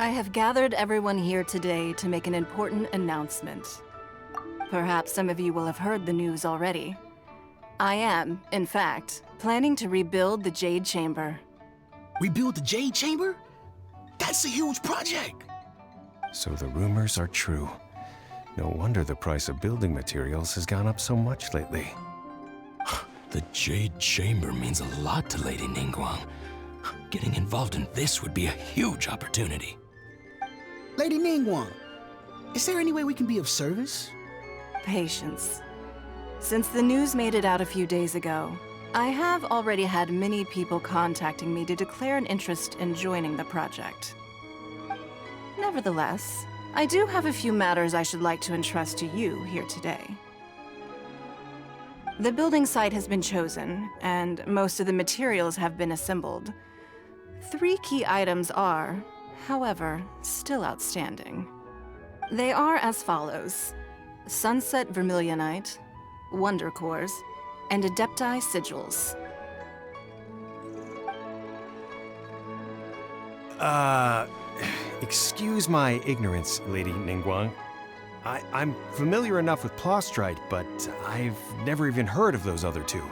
I have gathered everyone here today to make an important announcement. Perhaps some of you will have heard the news already. I am, in fact, planning to rebuild the Jade Chamber. Rebuild the Jade Chamber? That's a huge project! So the rumors are true. No wonder the price of building materials has gone up so much lately. The Jade Chamber means a lot to Lady Ningguang. Getting involved in this would be a huge opportunity. Lady Ningguang, is there any way we can be of service? Patience. Since the news made it out a few days ago, I have already had many people contacting me to declare an interest in joining the project. Nevertheless, I do have a few matters I should like to entrust to you here today. The building site has been chosen, and most of the materials have been assembled. 3 key items are, however, still outstanding. They are as follows: Sunset Vermilionite, Wonder Cores, and Adepti Sigils. Excuse my ignorance, Lady Ningguang. I'm familiar enough with Plostrite, but I've never even heard of those other 2.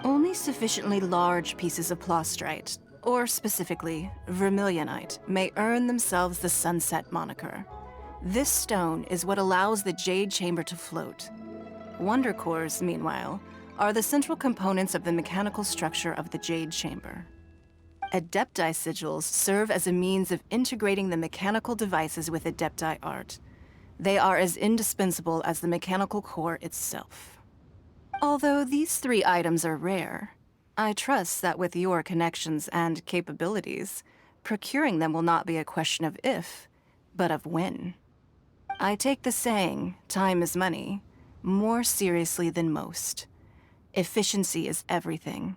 Only sufficiently large pieces of Plostrite, or specifically Vermilionite, may earn themselves the Sunset moniker. This stone is what allows the Jade Chamber to float. Wonder Cores, meanwhile, are the central components of the mechanical structure of the Jade Chamber. Adepti Sigils serve as a means of integrating the mechanical devices with Adepti art. They are as indispensable as the mechanical core itself. Although these 3 items are rare, I trust that with your connections and capabilities, procuring them will not be a question of if, but of when. I take the saying, time is money, more seriously than most. Efficiency is everything.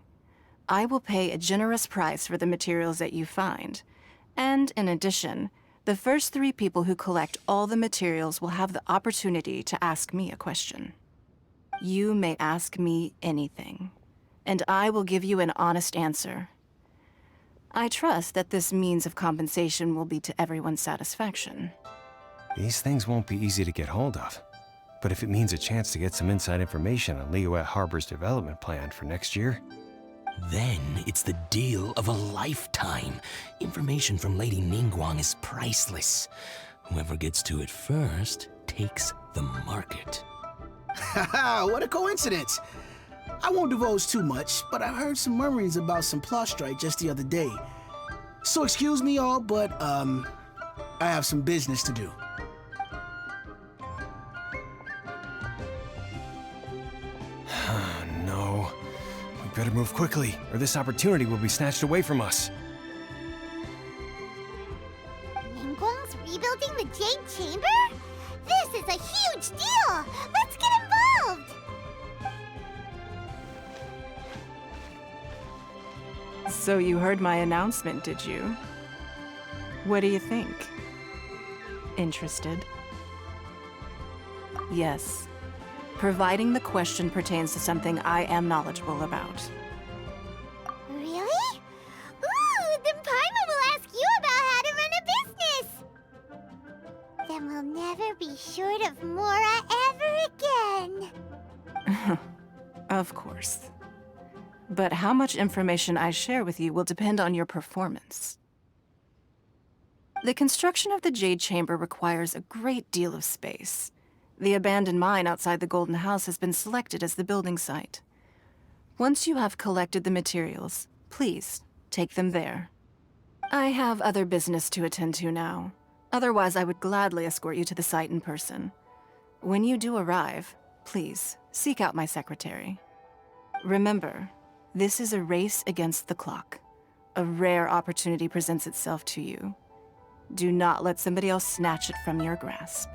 I will pay a generous price for the materials that you find, and in addition, the first 3 people who collect all the materials will have the opportunity to ask me a question. You may ask me anything, and I will give you an honest answer. I trust that this means of compensation will be to everyone's satisfaction. These things won't be easy to get hold of. But if it means a chance to get some inside information on Liyuet Harbor's development plan for next year... Then it's the deal of a lifetime. Information from Lady Ningguang is priceless. Whoever gets to it first takes the market. Haha, what a coincidence! I won't divulge too much, but I heard some murmurings about some Plostrite just the other day. So excuse me all, but, I have some business to do. No. We better move quickly, or this opportunity will be snatched away from us. Ningguang's rebuilding the Jade Chamber? This is a huge deal! Let's get involved! So you heard my announcement, did you? What do you think? Interested? Yes. Providing the question pertains to something I am knowledgeable about. Really? Ooh, then Paimon will ask you about how to run a business! Then we'll never be short of Mora ever again. Of course. But how much information I share with you will depend on your performance. The construction of the Jade Chamber requires a great deal of space. The abandoned mine outside the Golden House has been selected as the building site. Once you have collected the materials, please take them there. I have other business to attend to now. Otherwise, I would gladly escort you to the site in person. When you do arrive, please seek out my secretary. Remember, this is a race against the clock. A rare opportunity presents itself to you. Do not let somebody else snatch it from your grasp.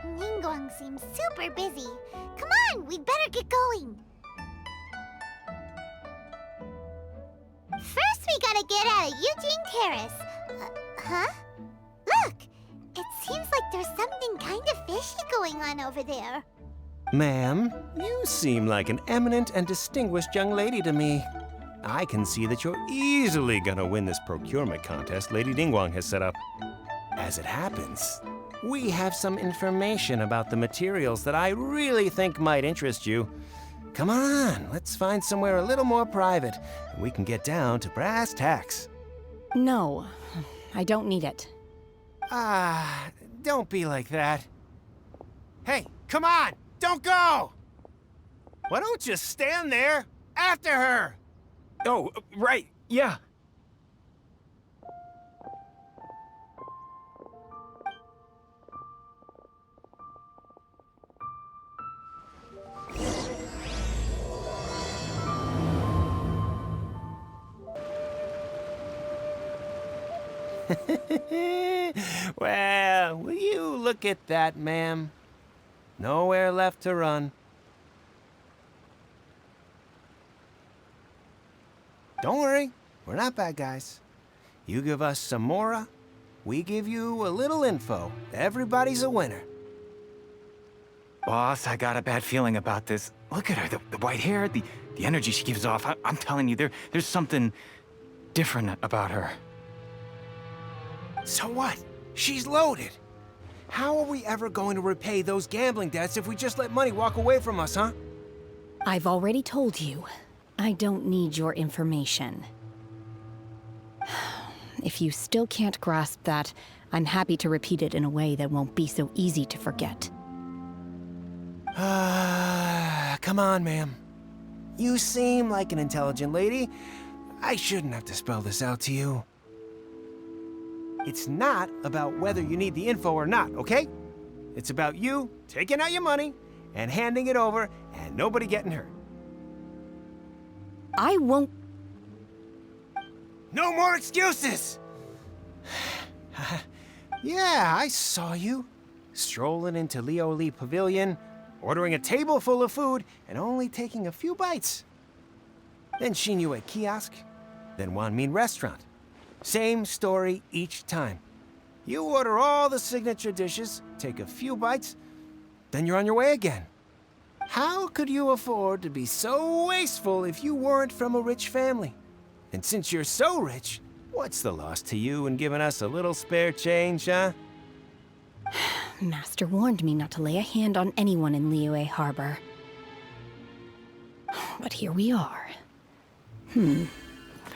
Ningguang seems super busy. Come on, we'd better get going. First, we gotta get out of Eugene Terrace. Huh? Look! It seems like there's something kind of fishy going on over there. Ma'am, you seem like an eminent and distinguished young lady to me. I can see that you're easily gonna win this procurement contest Lady Ningguang has set up. As it happens, we have some information about the materials that I really think might interest you. Come on, let's find somewhere a little more private, and we can get down to brass tacks. No, I don't need it. Don't be like that. Hey, come on, don't go! Why don't you stand there after her? Oh, right, yeah. Well, will you look at that, ma'am? Nowhere left to run. Don't worry, we're not bad guys. You give us some mora, we give you a little info. Everybody's a winner. Boss, I got a bad feeling about this. Look at her, the white hair, the energy she gives off. I'm telling you, there's something different about her. So what? She's loaded. How are we ever going to repay those gambling debts if we just let money walk away from us, huh? I've already told you, I don't need your information. If you still can't grasp that, I'm happy to repeat it in a way that won't be so easy to forget. Come on, ma'am. You seem like an intelligent lady. I shouldn't have to spell this out to you. It's not about whether you need the info or not, okay? It's about you taking out your money and handing it over and nobody getting hurt. I won't... No more excuses! Yeah, I saw you. Strolling into Leo Lee Pavilion, ordering a table full of food, and only taking a few bites. Then Shinyu at kiosk, then Wanmin restaurant. Same story each time. You order all the signature dishes, take a few bites, then you're on your way again. How could you afford to be so wasteful if you weren't from a rich family? And since you're so rich, what's the loss to you in giving us a little spare change, huh? Master warned me not to lay a hand on anyone in Liyue Harbor. But here we are.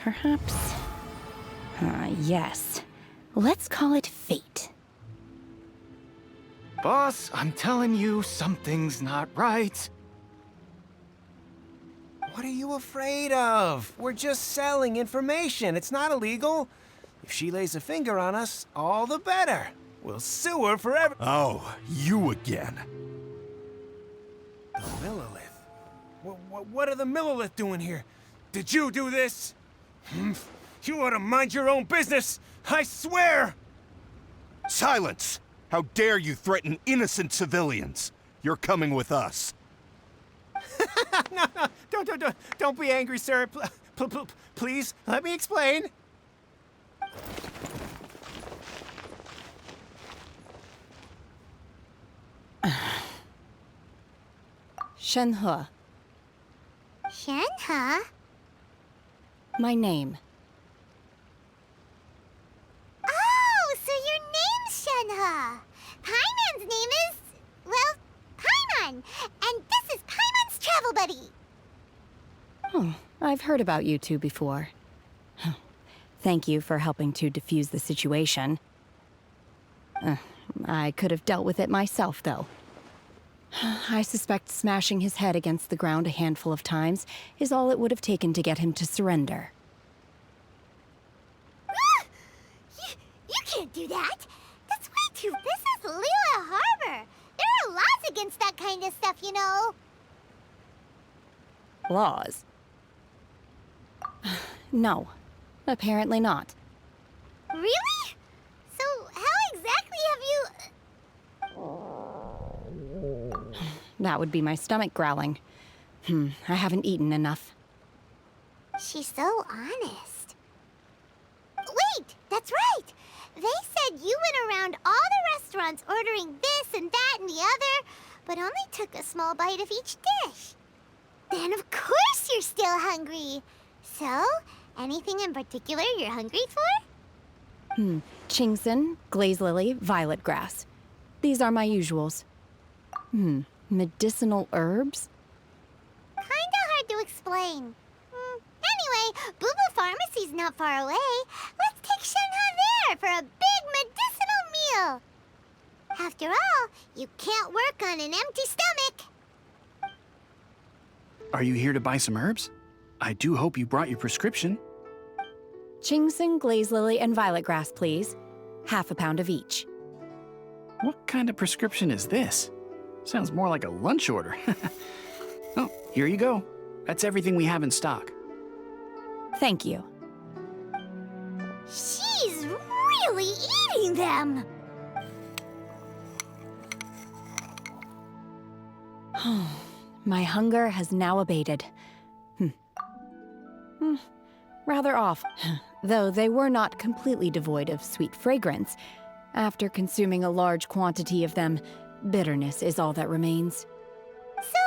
Perhaps... yes. Let's call it fate. Boss, I'm telling you, something's not right. What are you afraid of? We're just selling information. It's not illegal. If she lays a finger on us, all the better. We'll sue her forever. Oh, you again. The Millilith. What are the Millilith doing here? Did you do this? You ought to mind your own business. I swear! Silence! How dare you threaten innocent civilians? You're coming with us. No, don't be angry, sir. Please, let me explain. Shenhe, Shenhe? my name. Oh, so your name's Shenhe. Paimon's name is, well, Paimon. And this is Paimon's travel buddy. Oh, I've heard about you two before. Thank you for helping to defuse the situation. I could have dealt with it myself, though. I suspect smashing his head against the ground a handful of times is all it would have taken to get him to surrender. You can't do that. That's way too... This is Liyue Harbor. There are laws against that kind of stuff, you know. Laws? No, apparently not. Really? So how exactly have you... That would be my stomach growling. I haven't eaten enough. She's so honest. Wait, that's right. They said you went around all the restaurants ordering this and that and the other, but only took a small bite of each dish. Then of course you're still hungry. So, anything in particular you're hungry for? Chingson, glaze lily, violet grass. These are my usuals. Medicinal herbs? Kinda hard to explain. Anyway, Boo Boo Pharmacy's not far away. Let's take Shenhe there for a big medicinal meal. After all, you can't work on an empty stomach. Are you here to buy some herbs? I do hope you brought your prescription. Chingson, glaze lily, and violet grass, please. Half a pound of each. What kind of prescription is this? Sounds more like a lunch order. Oh, here you go. That's everything we have in stock. Thank you. She's really eating them. My hunger has now abated. Rather off, though they were not completely devoid of sweet fragrance. After consuming a large quantity of them, bitterness is all that remains. So,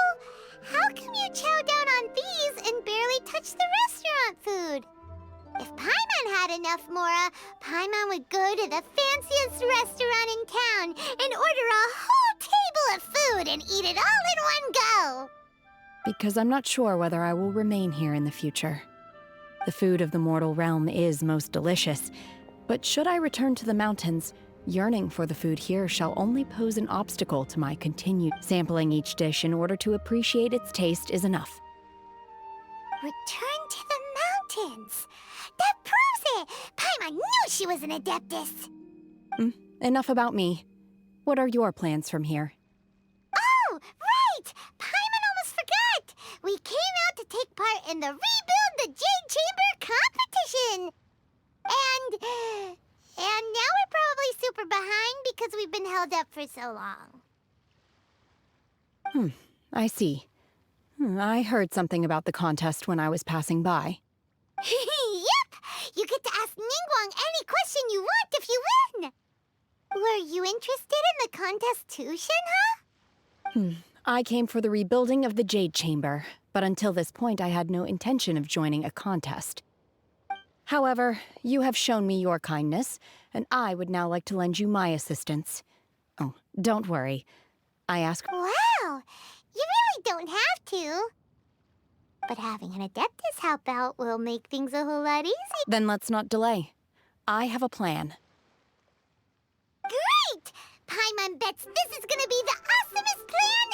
how come you chow down on these and barely touch the restaurant food? If Paimon had enough, Mora, Paimon would go to the fanciest restaurant in town and order a whole table of food and eat it all in one go. Because I'm not sure whether I will remain here in the future. The food of the mortal realm is most delicious, but should I return to the mountains, yearning for the food here shall only pose an obstacle to my continued sampling each dish in order to appreciate its taste is enough. Return to the mountains. That proves it. Paimon knew she was an adeptus. Enough about me. What are your plans from here? Oh, right! Paimon almost forgot! We came out to take part in the Rebuild the Jade Chamber competition! And now we're probably super behind because we've been held up for so long. I see. I heard something about the contest when I was passing by. Yep! You get to ask Ningguang any question you want if you win! Were you interested in the contest too, Shenhe? I came for the rebuilding of the Jade Chamber, but until this point I had no intention of joining a contest. However, you have shown me your kindness, and I would now like to lend you my assistance. Oh, don't worry. I ask— Wow! You really don't have to. But having an adeptus help out will make things a whole lot easier. Then let's not delay. I have a plan. Great! Paimon bets this is gonna be the awesomest plan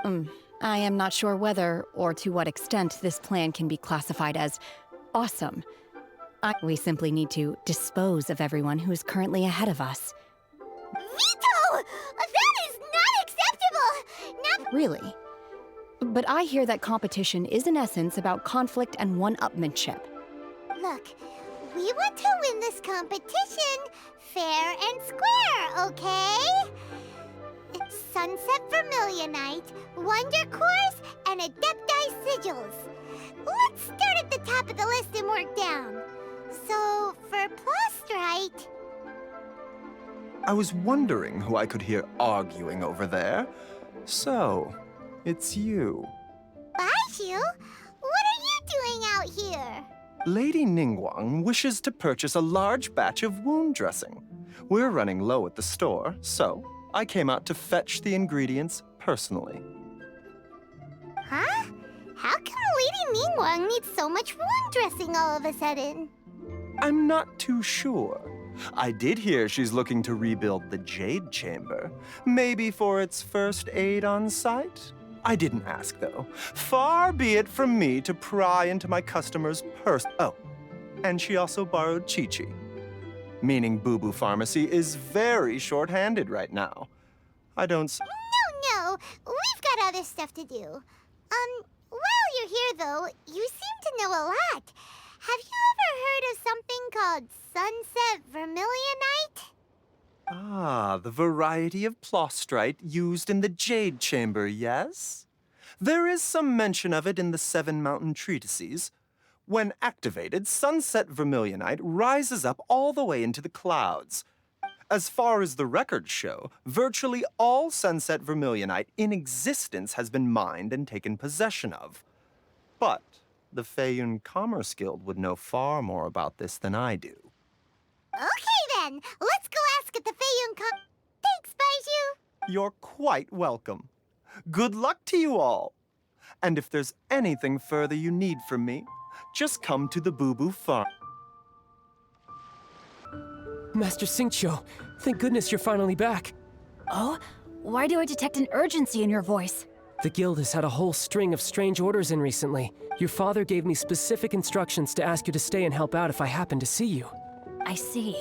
ever! I am not sure whether or to what extent this plan can be classified as awesome. We simply need to dispose of everyone who is currently ahead of us. Veto! That is not acceptable! Really? But I hear that competition is in essence about conflict and one-upmanship. Look, we want to win this competition fair and square, okay? Sunset Vermilionite, Wonder Cores, and Adepti Sigils. Let's start at the top of the list and work down. So, for Plustrite... I was wondering who I could hear arguing over there. So, it's you. Baishu? What are you doing out here? Lady Ningguang wishes to purchase a large batch of wound dressing. We're running low at the store, so I came out to fetch the ingredients personally. Huh? How come Lady Ningguang needs so much wound dressing all of a sudden? I'm not too sure. I did hear she's looking to rebuild the Jade Chamber. Maybe for its first aid on site? I didn't ask, though. Far be it from me to pry into my customer's purse. Oh, and she also borrowed Chi-Chi. Meaning Boo Boo Pharmacy is very short-handed right now. I don't No, we've got other stuff to do. While you're here, though, you seem to know a lot. Have you ever heard of something called Sunset Vermilionite? Ah, the variety of Plustrite used in the Jade Chamber, yes? There is some mention of it in the Seven Mountain Treatises. When activated, Sunset Vermilionite rises up all the way into the clouds. As far as the records show, virtually all Sunset Vermilionite in existence has been mined and taken possession of. But the Feiyun Commerce Guild would know far more about this than I do. Okay then, let's go ask at the Feiyun Thanks, Baiju. You're quite welcome. Good luck to you all. And if there's anything further you need from me, just come to the Boo Boo Farm. Master Xingqiu, thank goodness you're finally back. Oh? Why do I detect an urgency in your voice? The guild has had a whole string of strange orders in recently. Your father gave me specific instructions to ask you to stay and help out if I happen to see you. I see.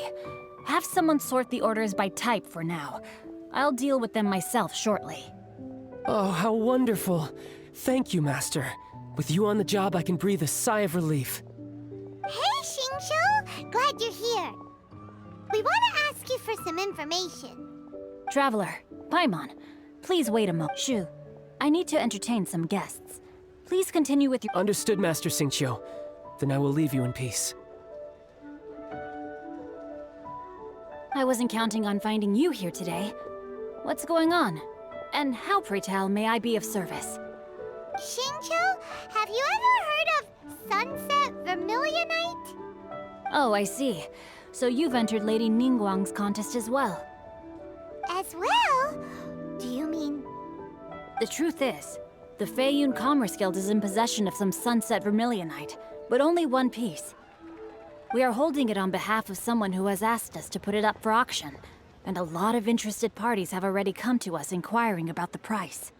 Have someone sort the orders by type for now. I'll deal with them myself shortly. Oh, how wonderful. Thank you, Master. With you on the job, I can breathe a sigh of relief. Hey, Xingqiu! Glad you're here. We want to ask you for some information. Traveler, Paimon, please wait a moment. Shu, I need to entertain some guests. Please continue with your— Understood, Master Xingqiu. Then I will leave you in peace. I wasn't counting on finding you here today. What's going on? And how, pray tell, may I be of service? Xingqiu, have you ever heard of Sunset Vermilionite? Oh, I see. So you've entered Lady Ningguang's contest as well. As well? Do you mean... The truth is, the Feiyun Commerce Guild is in possession of some Sunset Vermilionite, but only one piece. We are holding it on behalf of someone who has asked us to put it up for auction, and a lot of interested parties have already come to us inquiring about the price.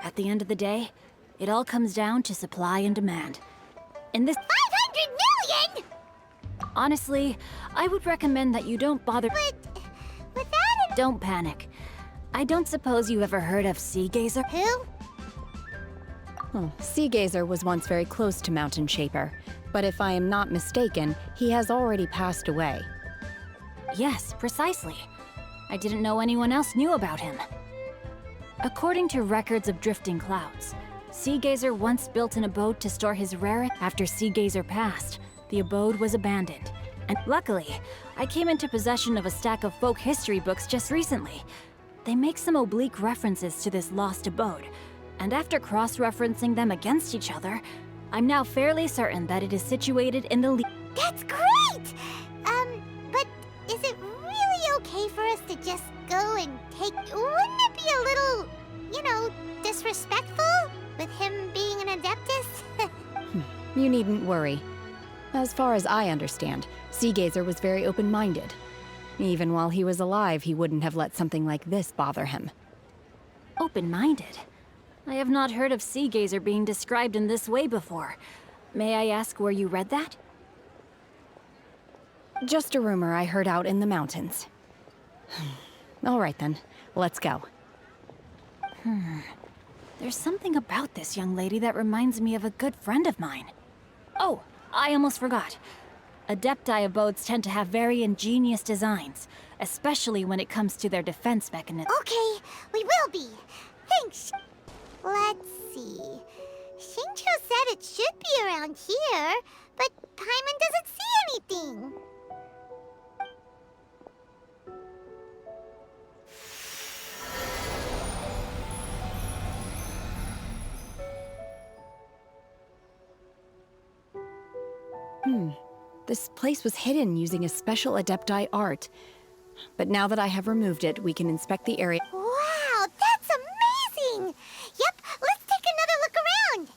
At the end of the day, it all comes down to supply and demand. In this— 500 million?! Honestly, I would recommend that you don't bother— But without it— Don't panic. I don't suppose you ever heard of Sea Gazer? Who? Oh, Sea Gazer was once very close to Mountain Shaper, but if I am not mistaken, he has already passed away. Yes, precisely. I didn't know anyone else knew about him. According to records of drifting clouds, Sea Gazer once built an abode to store his rarity. After Sea Gazer passed, the abode was abandoned. And luckily, I came into possession of a stack of folk history books just recently. They make some oblique references to this lost abode, and after cross-referencing them against each other, I'm now fairly certain that it is situated in the That's great! But is it really okay for us to just go and take... Wouldn't it be a little, you know, disrespectful? With him being an Adeptus? You needn't worry. As far as I understand, Sea Gazer was very open-minded. Even while he was alive, he wouldn't have let something like this bother him. Open-minded? I have not heard of Sea Gazer being described in this way before. May I ask where you read that? Just a rumor I heard out in the mountains. All right then, let's go. There's something about this young lady that reminds me of a good friend of mine. Oh, I almost forgot. Adepti abodes tend to have very ingenious designs, especially when it comes to their defense mechanism. Okay, we will be. Thanks. Let's see. Xingqiu said it should be around here, but Paimon doesn't see anything. This place was hidden using a special Adepti art. But now that I have removed it, we can inspect the area. Wow, that's amazing! Yep, let's take another look around.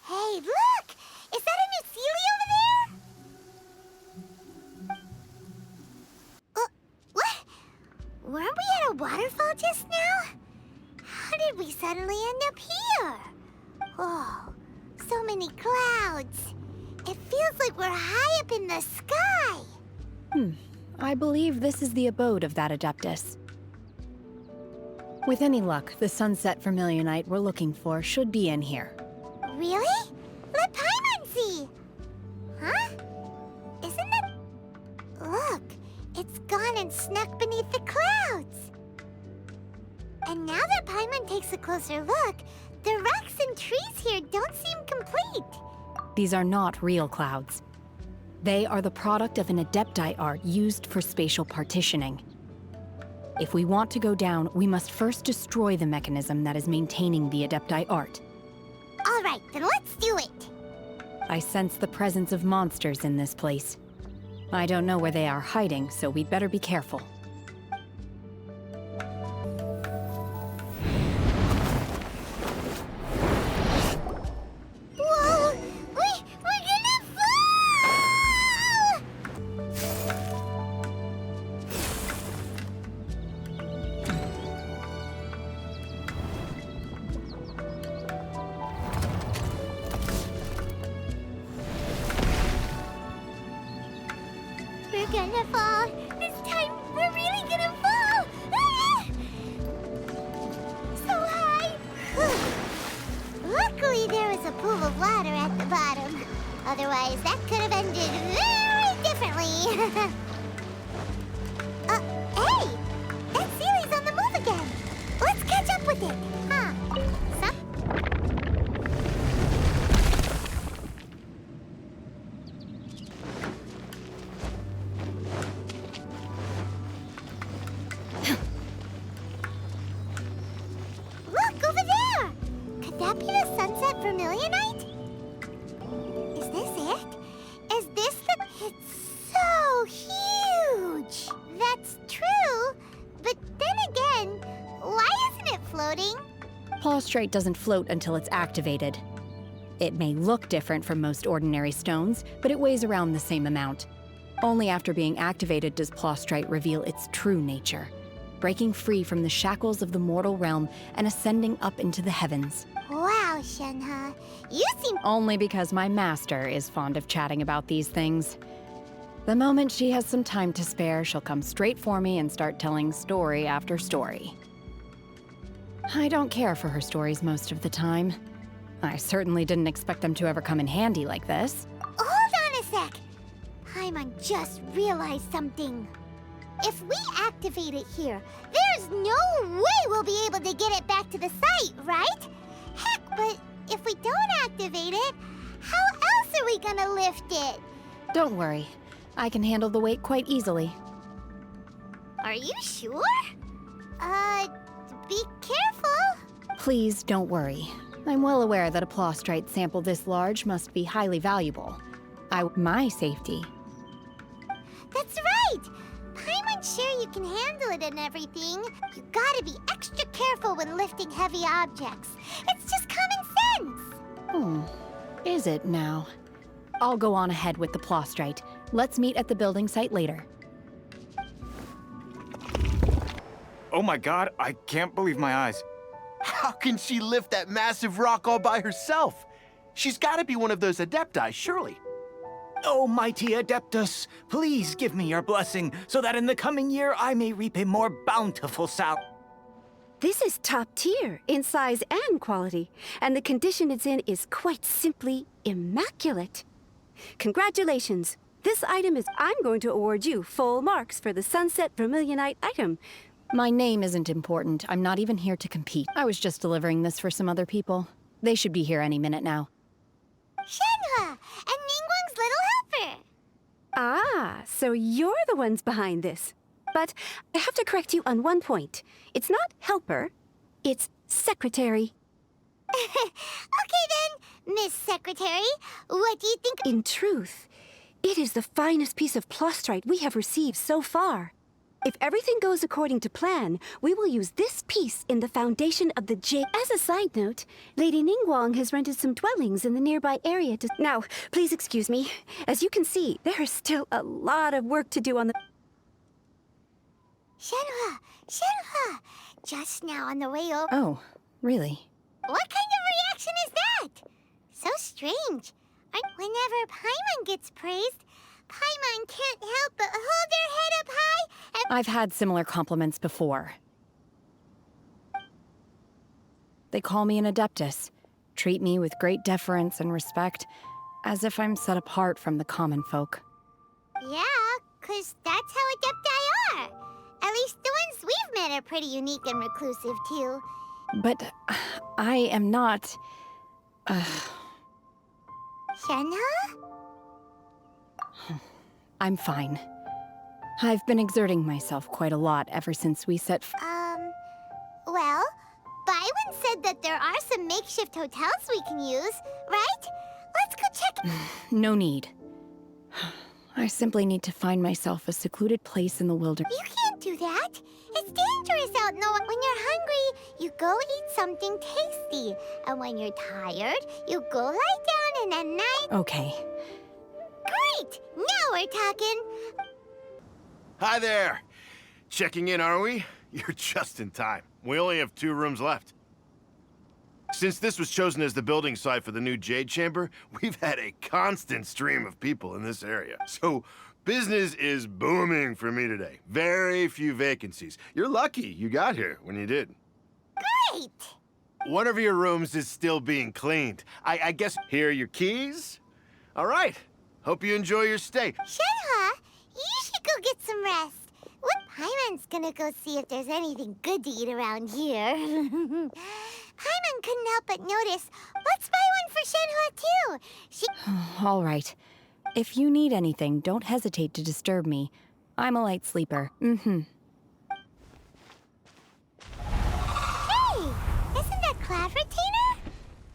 Hey, look! Is that a new Sealy over there? What? Weren't we at a waterfall just now? How did we suddenly end up here? Oh, so many clouds. It feels like we're high up in the sky. I believe this is the abode of that Adeptus. With any luck, the Sunset Vermilionite we're looking for should be in here. Really? Let Paimon see! Huh? Isn't it... Look, it's gone and snuck beneath the clouds. And now that Paimon takes a closer look, the rocks and trees here don't seem complete. These are not real clouds. They are the product of an Adepti art used for spatial partitioning. If we want to go down, we must first destroy the mechanism that is maintaining the Adepti art. All right, then let's do it. I sense the presence of monsters in this place. I don't know where they are hiding, so we'd better be careful. Whoa! We're gonna fall! We're gonna fall. This time, we're really gonna fall. Ah! So high. Luckily, there was a pool of water at the bottom. Otherwise, that could have ended very differently. Hey! That Sealy's on the move again. Let's catch up with it. Huh? Look, over there! Could that be the sunset vermilionite? Is this it? Is this the... It's so huge! That's true, but then again, why isn't it floating? Plaustrite doesn't float until it's activated. It may look different from most ordinary stones, but it weighs around the same amount. Only after being activated does Plaustrite reveal its true nature, breaking free from the shackles of the mortal realm and ascending up into the heavens. Wow, Shenhe, you seem... Only because my master is fond of chatting about these things. The moment she has some time to spare, she'll come straight for me and start telling story after story. I don't care for her stories most of the time. I certainly didn't expect them to ever come in handy like this. Hold on a sec. Paimon just realized something. If we activate it here, there's no way we'll be able to get it back to the site, right? Heck, but if we don't activate it, how else are we gonna lift it? Don't worry. I can handle the weight quite easily. Are you sure? Be careful. Please don't worry. I'm well aware that a Plaustrite sample this large must be highly valuable. My safety. That's right. Paimon's sure you can handle it and everything. You gotta be extra careful when lifting heavy objects. It's just common sense. Is it now? I'll go on ahead with the Plaustrite. Let's meet at the building site later. Oh my god, I can't believe my eyes. How can she lift that massive rock all by herself? She's gotta be one of those Adepti, surely. Oh, mighty Adeptus, please give me your blessing so that in the coming year I may reap a more bountiful salary. This is top tier in size and quality, and the condition it's in is quite simply immaculate. Congratulations. This item is... I'm going to award you full marks for the Sunset Vermilionite item. My name isn't important. I'm not even here to compete. I was just delivering this for some other people. They should be here any minute now. Shenhe and Ningguang's little helper. Ah, so you're the ones behind this. But I have to correct you on one point. It's not helper, it's secretary. Okay then, Miss Secretary, what do you think? In truth, it is the finest piece of Plaustrite we have received so far. If everything goes according to plan, we will use this piece in the foundation of the Jade. As a side note, Lady Ningguang has rented some dwellings in the nearby area to... Now, please excuse me. As you can see, there is still a lot of work to do on the... Shenhe, just now on the way over... Oh, really? What kind of reaction is that? So strange. Whenever Paimon gets praised, Paimon can't help but hold their head up high and... I've had similar compliments before. They call me an Adeptus, treat me with great deference and respect, as if I'm set apart from the common folk. Yeah, 'cause that's how Adepti are. At least the ones we've met are pretty unique and reclusive, too. But I am not... Shenhe? I'm fine. I've been exerting myself quite a lot ever since we set Well, Byron said that there are some makeshift hotels we can use, right? Let's go check. No need. I simply need to find myself a secluded place in the wilderness. You can't do that. It's dangerous out. No, when you're hungry, you go eat something tasty. And when you're tired, you go lie down and at night... Okay. Great! Now we're talking. Hi there. Checking in, are we? You're just in time. We only have 2 rooms left. Since this was chosen as the building site for the new Jade Chamber, we've had a constant stream of people in this area. So business is booming for me today. Very few vacancies. You're lucky you got here when you did. Great! One of your rooms is still being cleaned. I guess here are your keys? All right. Hope you enjoy your stay. Shenhe, you should go get some rest. Paimon's gonna go see if there's anything good to eat around here. Paimon couldn't help but notice. Let's buy one for Shenhe, too. All right. If you need anything, don't hesitate to disturb me. I'm a light sleeper. Hey, isn't that Cloud Retainer?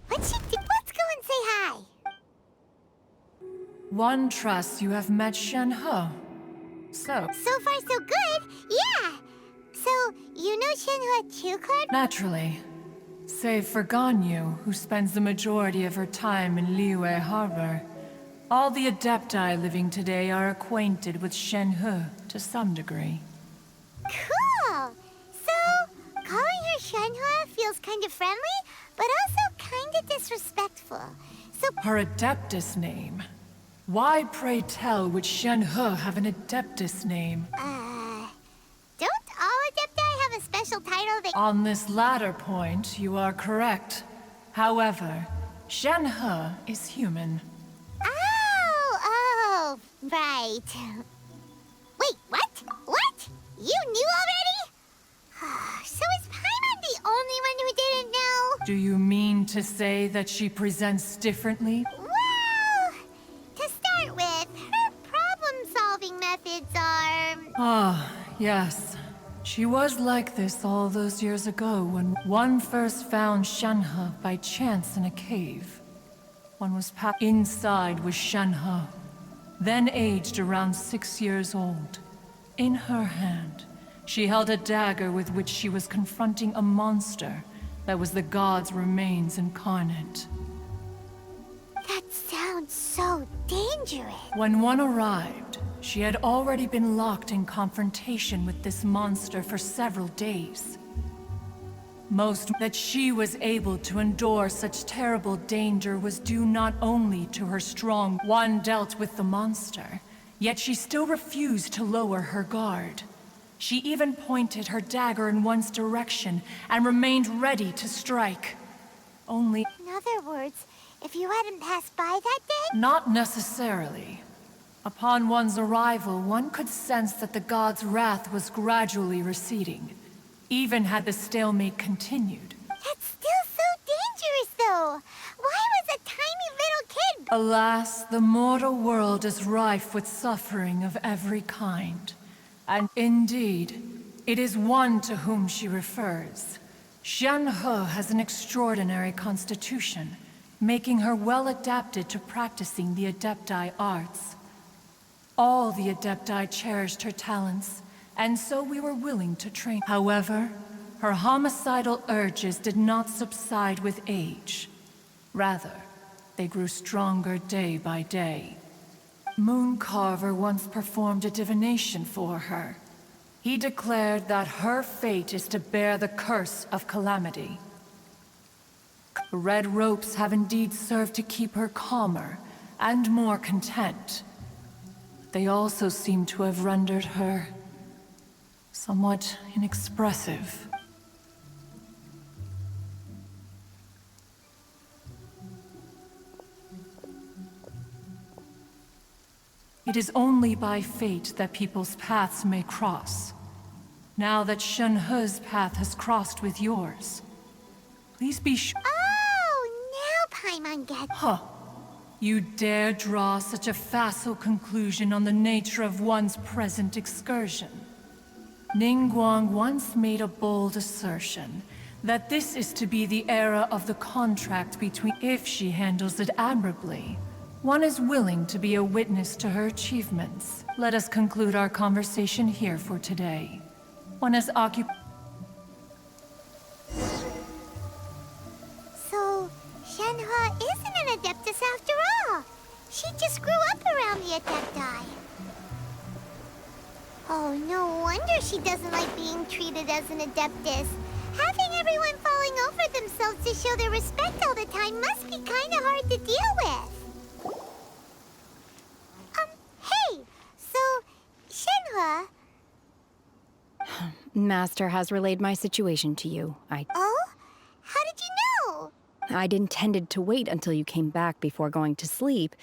What's she do? Let's go and say hi. One trusts you have met Shenhe. So far, so good. Yeah. So, you know Shenhe too, Cloud? Naturally. Save for Ganyu, who spends the majority of her time in Liyue Harbor. All the Adepti living today are acquainted with Shenhe to some degree. Cool! So, calling her Shenhe feels kind of friendly, but also kind of disrespectful. So... Her Adeptus name. Why, pray tell, would Shenhe have an Adeptus name? Don't all Adepti have a special title that... On this latter point, you are correct. However, Shenhe is human. Oh, right. Wait, what? What? You knew already? So is Paimon the only one who didn't know? Do you mean to say that she presents differently? Well, to start with, her problem-solving methods are... Ah, yes. She was like this all those years ago when one first found Shenhe by chance in a cave. One was packed inside was Shenhe, then aged around 6 years old. In her hand, she held a dagger with which she was confronting a monster that was the god's remains incarnate. That sounds so dangerous. When one arrived, she had already been locked in confrontation with this monster for several days. Most that she was able to endure such terrible danger was due not only to her strong one dealt with the monster, yet she still refused to lower her guard. She even pointed her dagger in one's direction and remained ready to strike. Only... In other words, if you hadn't passed by that day? Not necessarily. Upon one's arrival, one could sense that the god's wrath was gradually receding. Even had the stalemate continued. That's still so dangerous, though. Why was a tiny little kid... Alas, the mortal world is rife with suffering of every kind. And indeed, it is one to whom she refers. Shenhe has an extraordinary constitution, making her well adapted to practicing the Adepti arts. All the Adepti cherished her talents, and so we were willing to train. However, her homicidal urges did not subside with age. Rather, they grew stronger day by day. Mooncarver once performed a divination for her. He declared that her fate is to bear the curse of calamity. The red ropes have indeed served to keep her calmer and more content. They also seem to have rendered her somewhat inexpressive. It is only by fate that people's paths may cross. Now that Shenhe's path has crossed with yours, please be sure. Oh, now Paimon gets... Huh. You dare draw such a facile conclusion on the nature of one's present excursion. Ningguang once made a bold assertion that this is to be the era of the contract between. If she handles it admirably, one is willing to be a witness to her achievements. Let us conclude our conversation here for today. One has occupied. So, Shenhe isn't an Adeptus after all. She just grew up around the Adepti. Oh, no wonder she doesn't like being treated as an Adeptus. Having everyone falling over themselves to show their respect all the time must be kind of hard to deal with. Hey! So, Shenhe... Master has relayed my situation to you. Oh? How did you know? I'd intended to wait until you came back before going to sleep,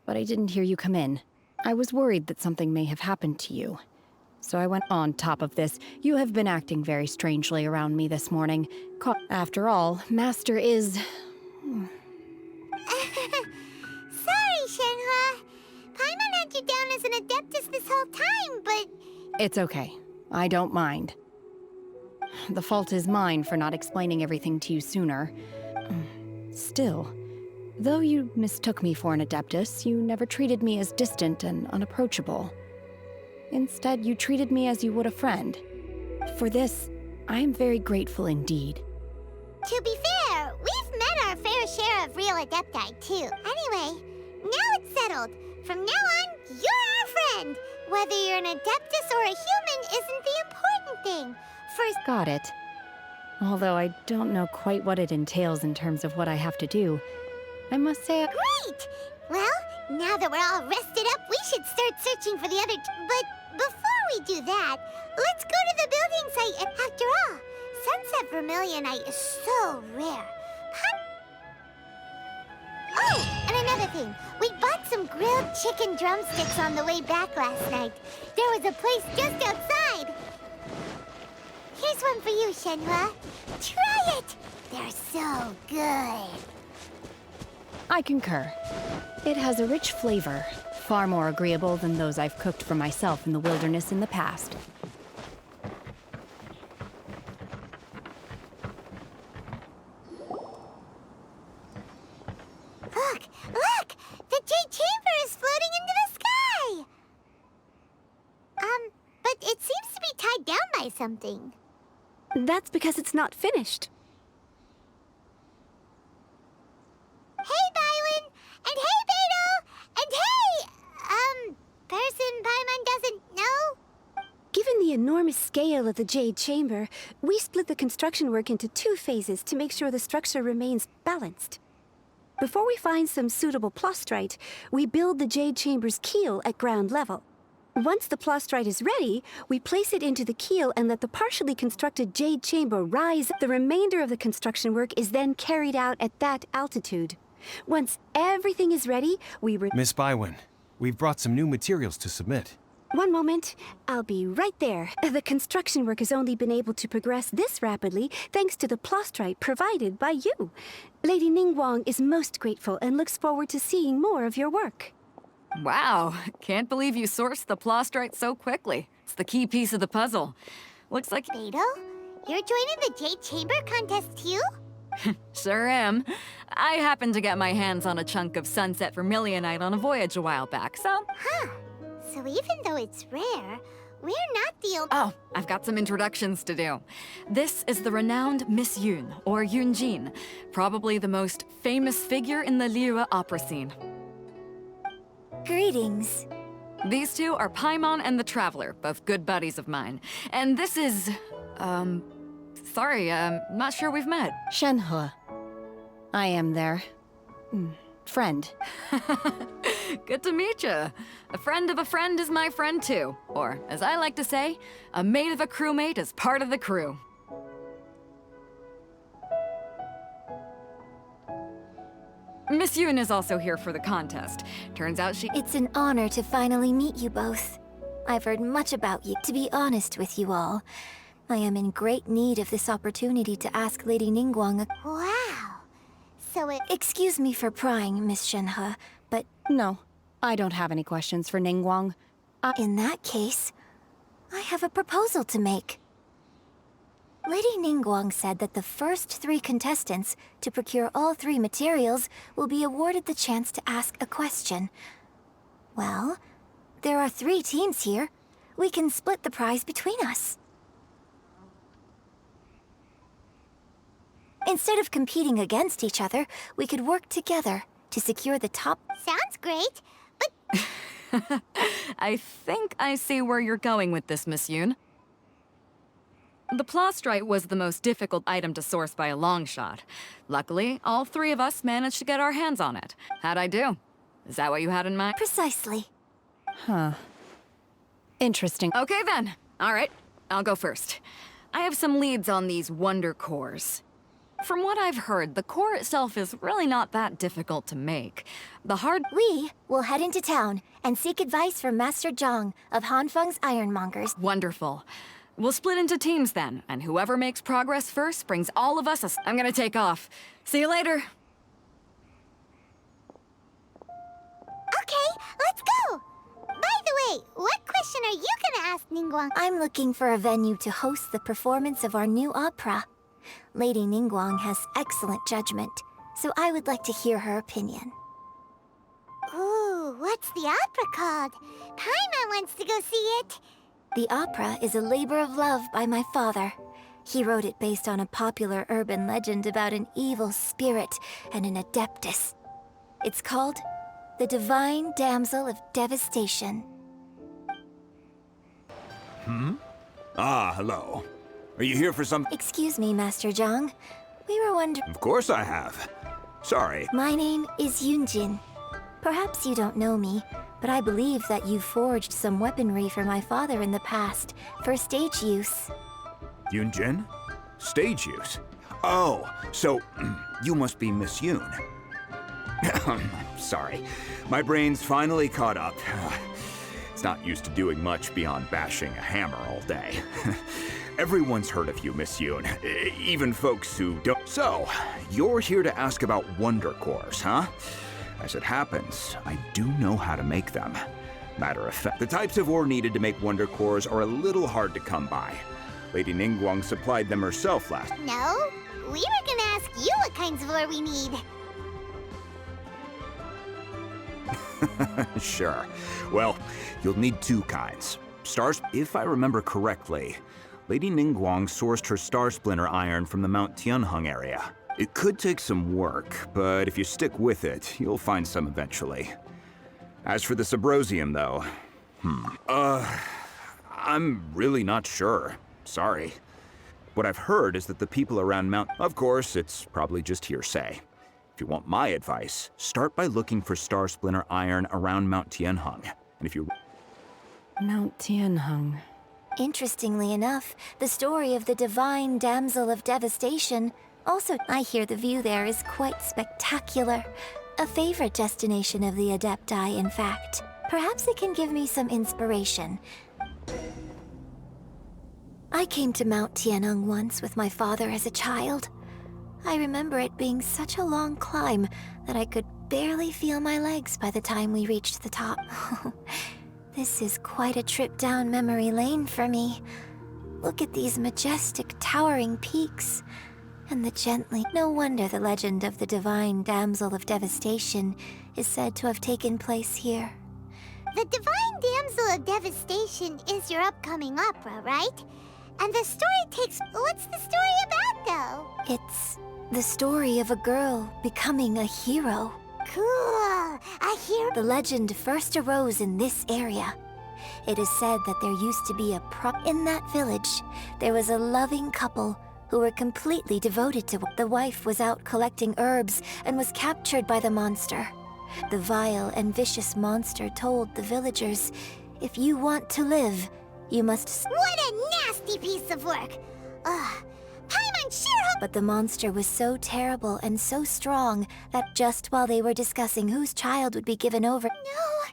but I didn't hear you come in. I was worried that something may have happened to you. So I went on top of this. You have been acting very strangely around me this morning. After all, Master is... Sorry, Shenhe. Paimon had you down as an Adeptus this whole time, but... It's okay. I don't mind. The fault is mine for not explaining everything to you sooner. Still, though you mistook me for an Adeptus, you never treated me as distant and unapproachable. Instead, you treated me as you would a friend. For this, I am very grateful indeed. To be fair, we've met our fair share of real Adepti, too. Anyway, now it's settled. From now on, you're our friend. Whether you're an Adeptus or a human isn't the important thing. First... Got it. Although I don't know quite what it entails in terms of what I have to do, I must say... Great! Well, now that we're all rested up, we should start searching for the other... But before we do that, let's go to the building site. And after all, sunset vermilionite is so rare. Oh, and another thing. We bought some grilled chicken drumsticks on the way back last night. There was a place just outside. Here's one for you, Shenhe. Try it! They're so good. I concur. It has a rich flavor, far more agreeable than those I've cooked for myself in the wilderness in the past. Look! Look! The Jade Chamber is floating into the sky! But it seems to be tied down by something. That's because it's not finished. Hey, Bywin! And hey, Beidou! And hey! Person Paimon doesn't know? Given the enormous scale of the Jade Chamber, we split the construction work into 2 phases to make sure the structure remains balanced. Before we find some suitable plastrite, we build the Jade Chamber's keel at ground level. Once the plastrite is ready, we place it into the keel and let the partially constructed Jade Chamber rise. The remainder of the construction work is then carried out at that altitude. Once everything is ready, we... Miss Bywin, we've brought some new materials to submit. One moment. I'll be right there. The construction work has only been able to progress this rapidly thanks to the plastrite provided by you. Lady Ningguang is most grateful and looks forward to seeing more of your work. Wow, can't believe you sourced the plastrite so quickly. It's the key piece of the puzzle. Looks like... Beidou, you're joining the Jade Chamber contest too? Sure am. I happened to get my hands on a chunk of sunset vermilionite on a voyage a while back, so... Huh. So even though it's rare, we're not the only... Oh, I've got some introductions to do. This is the renowned Miss Yun, or Yunjin, probably the most famous figure in the Liyue opera scene. Greetings. These two are Paimon and the Traveler, both good buddies of mine. And this is... sorry, not sure we've met. Shenhe. I am their... friend. Good to meet you. A friend of a friend is my friend too. Or, as I like to say, a mate of a crewmate is part of the crew. Miss Yun is also here for the contest. Turns out she... It's an honor to finally meet you both. I've heard much about you. To be honest with you all, I am in great need of this opportunity to ask Lady Ningguang a... Wow! So it... Excuse me for prying, Miss Shenhe, but... No, I don't have any questions for Ningguang. In that case, I have a proposal to make. Lady Ningguang said that the first 3 contestants to procure all 3 materials will be awarded the chance to ask a question. Well, there are 3 teams here. We can split the prize between us. Instead of competing against each other, we could work together to secure the top... Sounds great, but... I think I see where you're going with this, Miss Yoon. The plastrite was the most difficult item to source by a long shot. Luckily, all 3 of us managed to get our hands on it. How'd I do? Is that what you had in mind? Precisely. Huh. Interesting. Okay then. All right, I'll go first. I have some leads on these wonder cores. From what I've heard, the core itself is really not that difficult to make. We will head into town and seek advice from Master Zhang of Hanfeng's Ironmongers. Wonderful. We'll split into teams then, and whoever makes progress first brings all of us I'm gonna take off. See you later. Okay, let's go! By the way, what question are you gonna ask Ningguang? I'm looking for a venue to host the performance of our new opera. Lady Ningguang has excellent judgment, so I would like to hear her opinion. Ooh, what's the opera called? Paimon wants to go see it. The opera is a labor of love by my father. He wrote it based on a popular urban legend about an evil spirit and an adeptus. It's called The Divine Damsel of Devastation. Ah, hello. Are you here for some... Excuse me, Master Zhang. We were wondering... Of course I have. Sorry. My name is Yunjin. Perhaps you don't know me, but I believe that you forged some weaponry for my father in the past, for stage use. Yunjin? Stage use? Oh, so you must be Miss Yoon. Sorry. My brain's finally caught up. It's not used to doing much beyond bashing a hammer all day. Everyone's heard of you, Miss Yoon, even folks who don't. So, you're here to ask about wonder cores, huh? As it happens, I do know how to make them. Matter of fact, the types of ore needed to make wonder cores are a little hard to come by. Lady Ningguang supplied them herself last. No, we were gonna ask you what kinds of ore we need. Sure. Well, you'll need 2 kinds. Stars, if I remember correctly, Lady Ningguang sourced her star splinter iron from the Mount Tianheng area. It could take some work, but if you stick with it, you'll find some eventually. As for the Subrosium, though, I'm really not sure. Sorry. What I've heard is that the people around Mount... Of course, it's probably just hearsay. If you want my advice, start by looking for star splinter iron around Mount Tianheng. And if you... Mount Tianheng. Interestingly enough, the story of the Divine Damsel of Devastation also... I hear the view there is quite spectacular. A favorite destination of the Adepti, in fact. Perhaps it can give me some inspiration. I came to Mount Tianheng once with my father as a child. I remember it being such a long climb that I could barely feel my legs by the time we reached the top. This is quite a trip down memory lane for me. Look at these majestic, towering peaks. And the gently... No wonder the legend of the Divine Damsel of Devastation is said to have taken place here. The Divine Damsel of Devastation is your upcoming opera, right? And the story takes... What's the story about, though? It's the story of a girl becoming a hero. Cool! A hero? The legend first arose in this area. It is said that there used to be in that village, there was a loving couple who were completely devoted to... The wife was out collecting herbs and was captured by the monster. The vile and vicious monster told the villagers, if you want to live, you must... What a nasty piece of work! Ugh. Paimon sure hope... But the monster was so terrible and so strong that just while they were discussing whose child would be given over... No!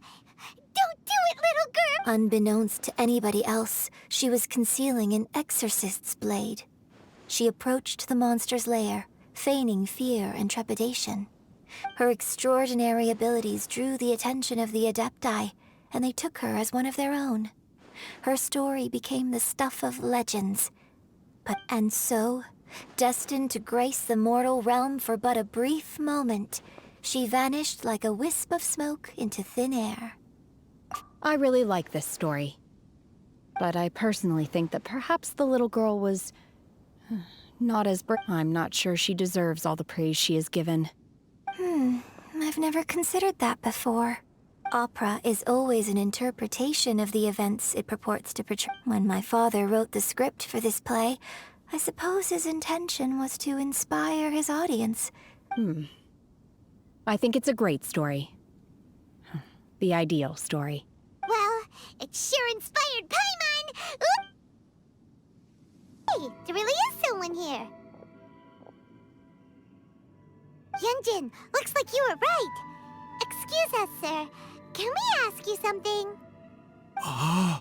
Don't do it, little girl! Unbeknownst to anybody else, she was concealing an exorcist's blade. She approached the monster's lair, feigning fear and trepidation. Her extraordinary abilities drew the attention of the Adepti, and they took her as one of their own. Her story became the stuff of legends. And so, destined to grace the mortal realm for but a brief moment, she vanished like a wisp of smoke into thin air. I really like this story. But I personally think that perhaps the little girl was not as I'm not sure she deserves all the praise she is given. I've never considered that before. Opera is always an interpretation of the events it purports to portray. When my father wrote the script for this play, I suppose his intention was to inspire his audience. I think it's a great story. The ideal story. Well, it sure inspired Paimon! Oop! Hey, there really is someone here. Yunjin, looks like you were right. Excuse us, sir. Can we ask you something? Huh.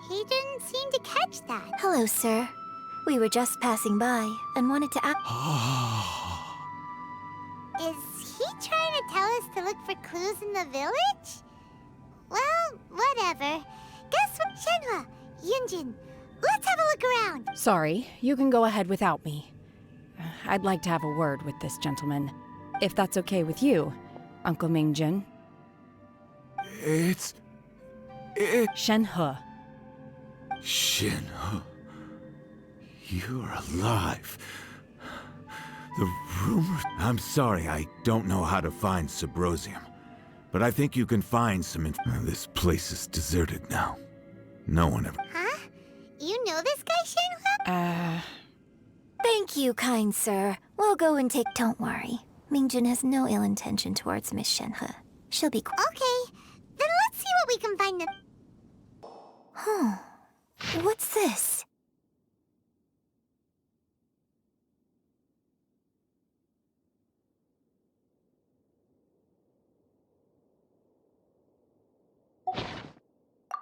He didn't seem to catch that. Hello, sir. We were just passing by and wanted to ask... Is he trying to tell us to look for clues in the village? Well, whatever. Guess what? Shenhua, Yunjin, let's have a look around. Sorry, you can go ahead without me. I'd like to have a word with this gentleman. If that's okay with you, Uncle Mingjin. It's... Shenhe. Shenhe. You're alive. The rumor... I'm sorry, I don't know how to find Subrosium. But I think you can find some This place is deserted now. No one ever... Huh? You know this guy, Shenhua? Thank you, kind sir. We'll go and take... Don't worry. Mingjin has no ill intention towards Miss Shenhe. She'll be... Okay, then let's see what we can find. What's this?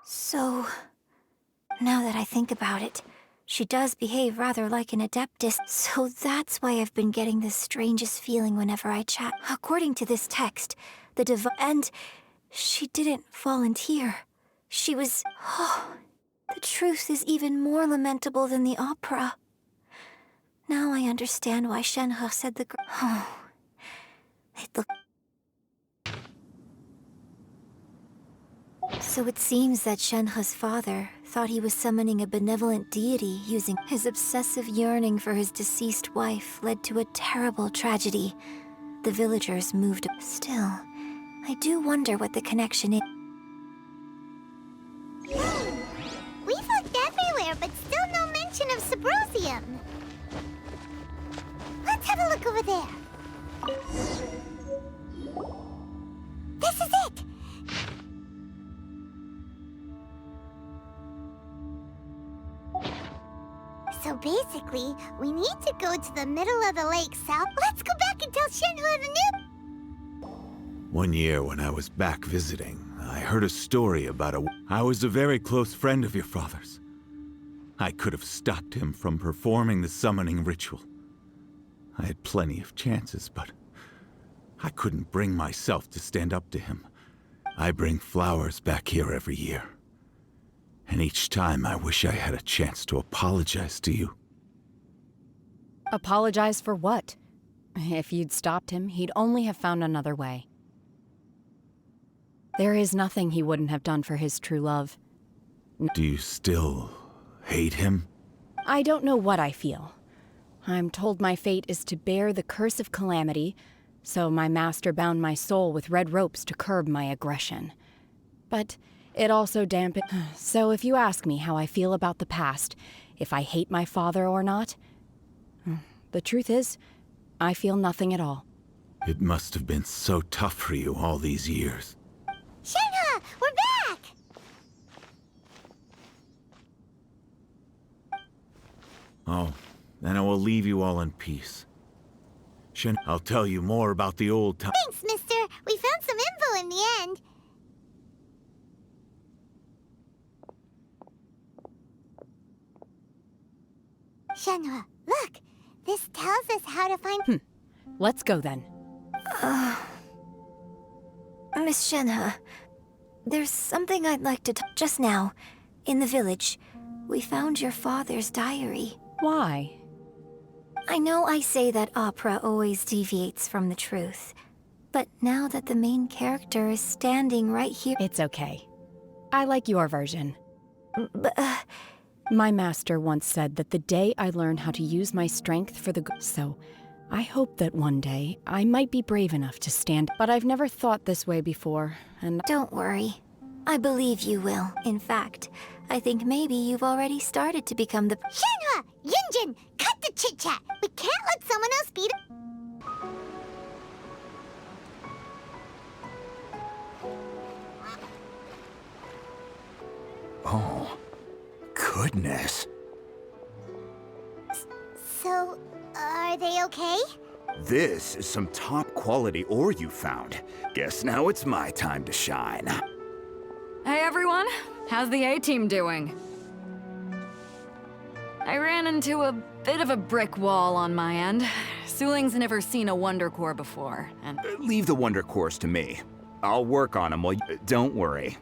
So, now that I think about it, she does behave rather like an adeptus, so that's why I've been getting the strangest feeling whenever I chat. According to this text, and she didn't volunteer. She was... the truth is even more lamentable than the opera. Now I understand why Shenhe said the... It looked... So it seems that Shenhe's father thought he was summoning a benevolent deity using his obsessive yearning for his deceased wife led to a terrible tragedy. The villagers moved up. Still, I do wonder what the connection is. We've looked everywhere, but still no mention of Subrosium. Let's have a look over there. This is it! So basically, we need to go to the middle of the lake south. Let's go back and tell Shenhua the new... One year when I was back visiting, I heard a story about I was a very close friend of your father's. I could have stopped him from performing the summoning ritual. I had plenty of chances, but I couldn't bring myself to stand up to him. I bring flowers back here every year. And each time I wish I had a chance to apologize to you. Apologize for what? If you'd stopped him, he'd only have found another way. There is nothing he wouldn't have done for his true love. Do you still hate him? I don't know what I feel. I'm told my fate is to bear the curse of calamity, so my master bound my soul with red ropes to curb my aggression. But it also dampened... So if you ask me how I feel about the past, if I hate my father or not, the truth is, I feel nothing at all. It must have been so tough for you all these years. Shenhe, we're back! Oh, then I will leave you all in peace. I'll tell you more about the old time. Thanks, mister. We found some info in the end. Shenhua, look! This tells us how to find... Let's go then. Miss Shenhe, there's something I'd like to just now, in the village, we found your father's diary. Why? I know I say that opera always deviates from the truth, but now that the main character is standing right here... It's okay. I like your version. My master once said that the day I learn how to use my strength for the good... So, I hope that one day I might be brave enough to stand... But I've never thought this way before, and... Don't worry. I believe you will. In fact, I think maybe you've already started to become the... Shenhe! Yunjin! Cut the chit-chat! We can't let someone else beat... Oh, goodness. So, are they okay? This is some top-quality ore you found. Guess now it's my time to shine. Hey everyone, how's the A-team doing? I ran into a bit of a brick wall on my end. Suling's never seen a Wonder Core before, and... Leave the Wonder Cores to me. I'll work on them while you... Don't worry.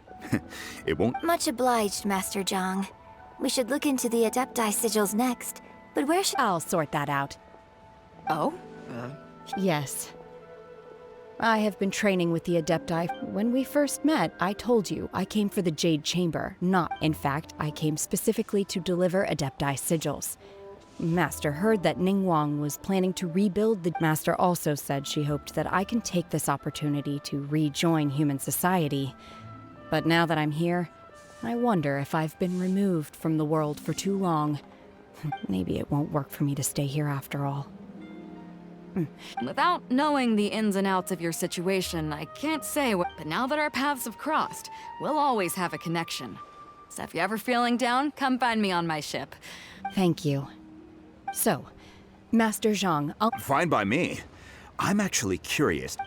It won't... Much obliged, Master Zhang. We should look into the Adepti sigils next, but where should... I'll sort that out. Oh? Yes. I have been training with the Adepti. When we first met, I told you I came for the Jade Chamber. In fact, I came specifically to deliver Adepti sigils. Master heard that Ningguang was planning to rebuild the... Master also said she hoped that I can take this opportunity to rejoin human society. But now that I'm here, I wonder if I've been removed from the world for too long. Maybe it won't work for me to stay here after all. Without knowing the ins and outs of your situation, I can't say what... But now that our paths have crossed, we'll always have a connection. So if you're ever feeling down, come find me on my ship. Thank you. So, Master Zhang, I'll... Fine by me. I'm actually curious.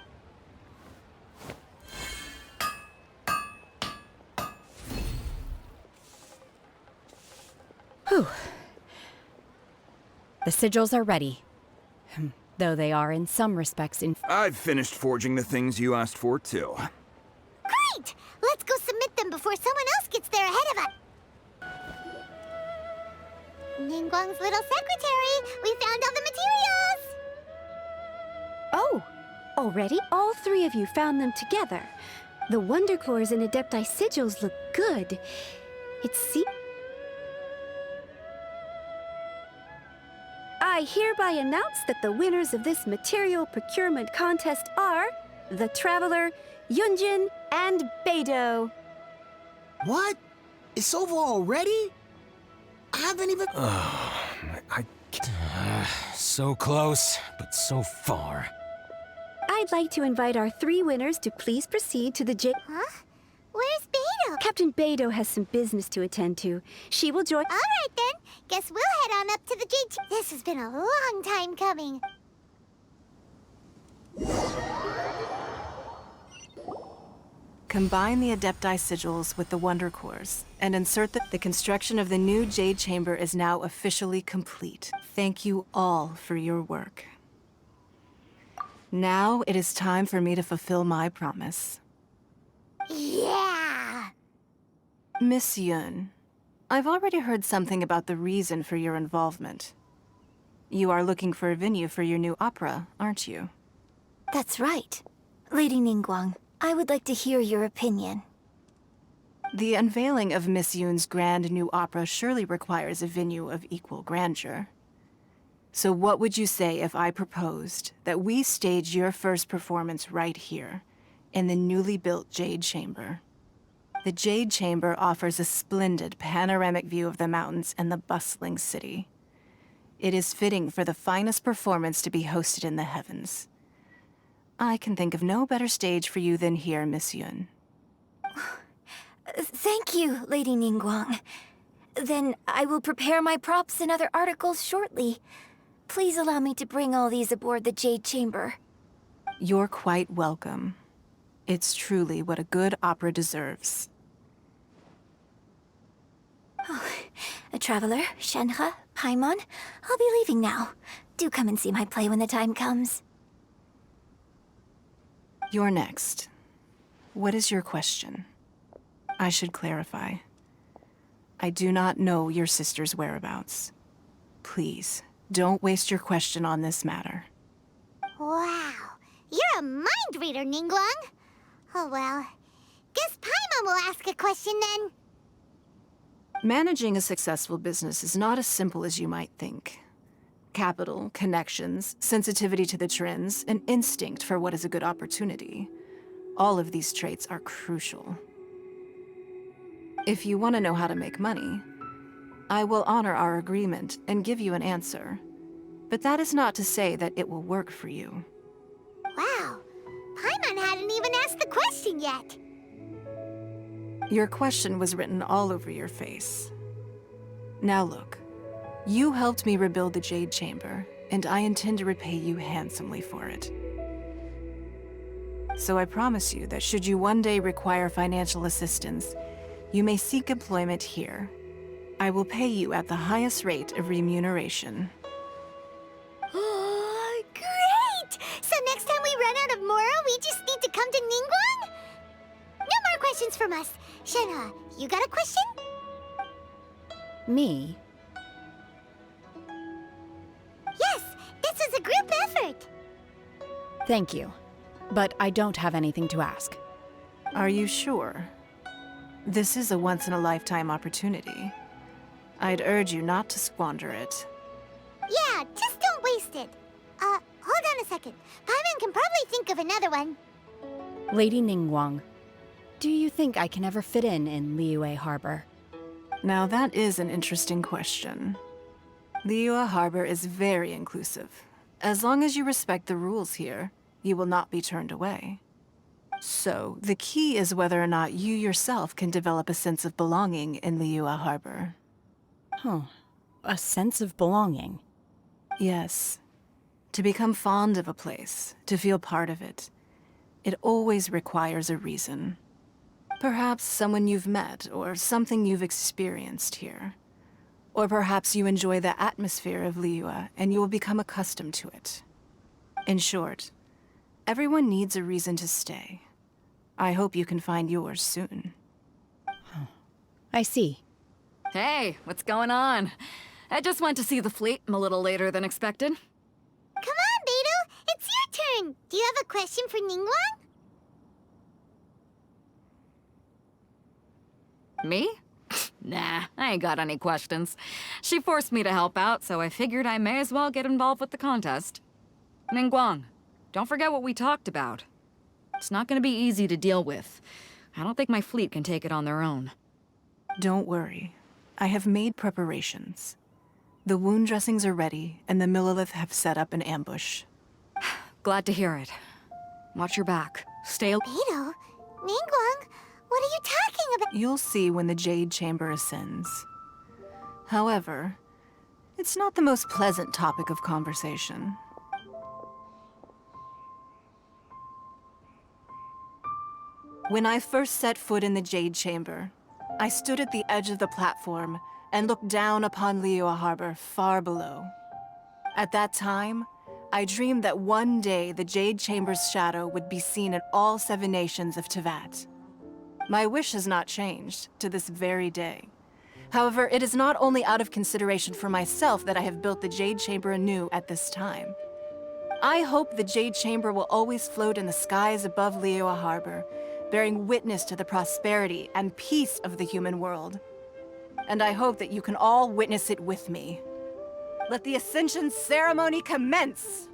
Whew. The sigils are ready. Though they are in some respects in... I've finished forging the things you asked for, too. Great! Let's go submit them before someone else gets there ahead of us. Ningguang's little secretary! We found all the materials! Oh! Already? All three of you found them together. The Wonder Cores and Adepti sigils look good. I hereby announce that the winners of this material procurement contest are the Traveler, Yunjin, and Beidou. What? It's over already? I haven't even... So close, but so far. I'd like to invite our three winners to please proceed to the Huh? Where's Beidou? Captain Beidou has some business to attend to. She will join... All right, then. Guess we'll head on up to the Jade... This has been a long time coming. Combine the Adepti sigils with the Wonder Cores, and insert the construction of the new Jade Chamber is now officially complete. Thank you all for your work. Now it is time for me to fulfill my promise. Yeah! Miss Yun, I've already heard something about the reason for your involvement. You are looking for a venue for your new opera, aren't you? That's right. Lady Ningguang, I would like to hear your opinion. The unveiling of Miss Yun's grand new opera surely requires a venue of equal grandeur. So what would you say if I proposed that we stage your first performance right here, in the newly built Jade Chamber? The Jade Chamber offers a splendid panoramic view of the mountains and the bustling city. It is fitting for the finest performance to be hosted in the heavens. I can think of no better stage for you than here, Miss Yun. Thank you, Lady Ningguang. Then I will prepare my props and other articles shortly. Please allow me to bring all these aboard the Jade Chamber. You're quite welcome. It's truly what a good opera deserves. Oh, a traveler, Shenhe, Paimon, I'll be leaving now. Do come and see my play when the time comes. You're next. What is your question? I should clarify. I do not know your sister's whereabouts. Please, don't waste your question on this matter. Wow, you're a mind reader, Ningguang. Oh well, guess Paimon will ask a question then. Managing a successful business is not as simple as you might think. Capital, connections, sensitivity to the trends, and instinct for what is a good opportunity. All of these traits are crucial. If you want to know how to make money, I will honor our agreement and give you an answer. But that is not to say that it will work for you. Wow, Paimon hadn't even asked the question yet. Your question was written all over your face. Now look, you helped me rebuild the Jade Chamber, and I intend to repay you handsomely for it. So I promise you that should you one day require financial assistance, you may seek employment here. I will pay you at the highest rate of remuneration. Oh, great! So next time we run out of Mora, we just need to come to Ningguang? No more questions from us. Shenhe, you got a question? Me? Yes, this is a group effort. Thank you. But I don't have anything to ask. Are you sure? This is a once-in-a-lifetime opportunity. I'd urge you not to squander it. Yeah, just don't waste it. Hold on a second. Paimon can probably think of another one. Lady Ningguang, do you think I can ever fit in Liyue Harbor? Now that is an interesting question. Liyue Harbor is very inclusive. As long as you respect the rules here, you will not be turned away. So, the key is whether or not you yourself can develop a sense of belonging in Liyue Harbor. Huh. A sense of belonging? Yes. To become fond of a place, to feel part of it, it always requires a reason. Perhaps someone you've met, or something you've experienced here. Or perhaps you enjoy the atmosphere of Liyue, and you will become accustomed to it. In short, everyone needs a reason to stay. I hope you can find yours soon. I see. Hey, what's going on? I just went to see the fleet. I'm a little later than expected. Come on, Beidou! It's your turn! Do you have a question for Ningguang? Me? Nah, I ain't got any questions. She forced me to help out, so I figured I may as well get involved with the contest. Ningguang, don't forget what we talked about. It's not gonna be easy to deal with. I don't think my fleet can take it on their own. Don't worry. I have made preparations. The wound dressings are ready, and the Millelith have set up an ambush. Glad to hear it. Watch your back. Stay... Beidou? Ningguang? What are you talking about? You'll see when the Jade Chamber ascends. However, it's not the most pleasant topic of conversation. When I first set foot in the Jade Chamber, I stood at the edge of the platform and looked down upon Liyue Harbor far below. At that time, I dreamed that one day the Jade Chamber's shadow would be seen in all 7 nations of Teyvat. My wish has not changed to this very day. However, it is not only out of consideration for myself that I have built the Jade Chamber anew at this time. I hope the Jade Chamber will always float in the skies above Liyue Harbor, bearing witness to the prosperity and peace of the human world. And I hope that you can all witness it with me. Let the Ascension Ceremony commence!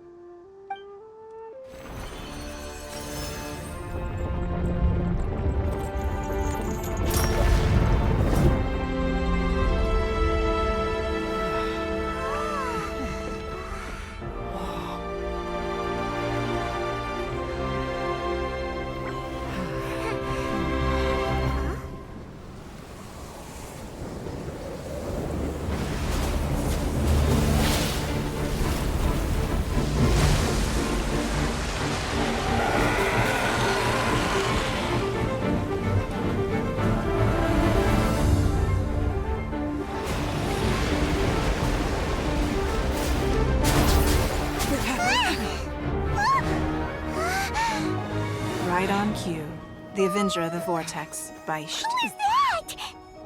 the Avenger of the Vortex, Baish. Who is that?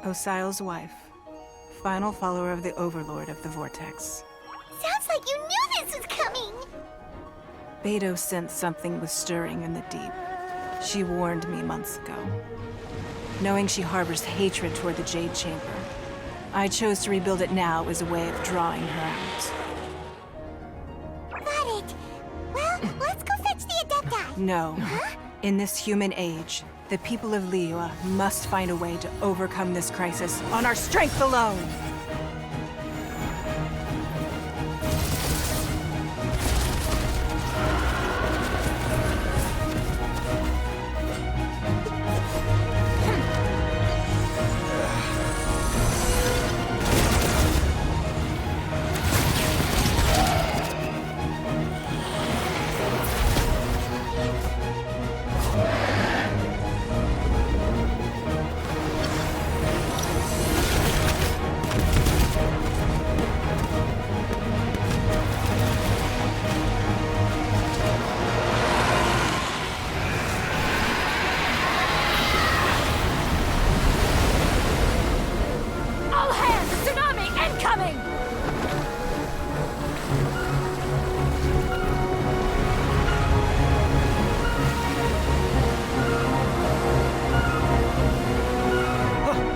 Osial's wife. Final follower of the Overlord of the Vortex. Sounds like you knew this was coming. Beidou sensed something was stirring in the deep. She warned me months ago. Knowing she harbors hatred toward the Jade Chamber, I chose to rebuild it now as a way of drawing her out. Got it. Well, let's go fetch the Adepti. No. Huh? In this human age, the people of Liyue must find a way to overcome this crisis on our strength alone!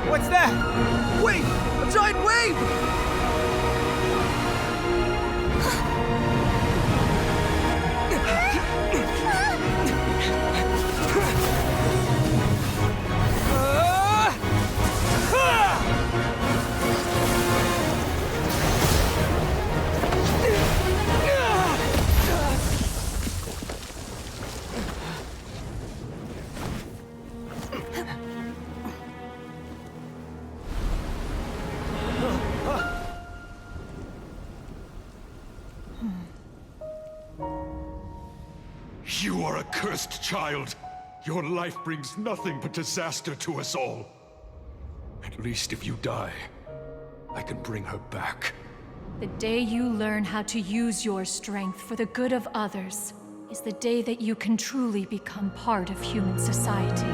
What's that? Wait! A giant wave! You are a cursed child. Your life brings nothing but disaster to us all. At least if you die, I can bring her back. The day you learn how to use your strength for the good of others is the day that you can truly become part of human society.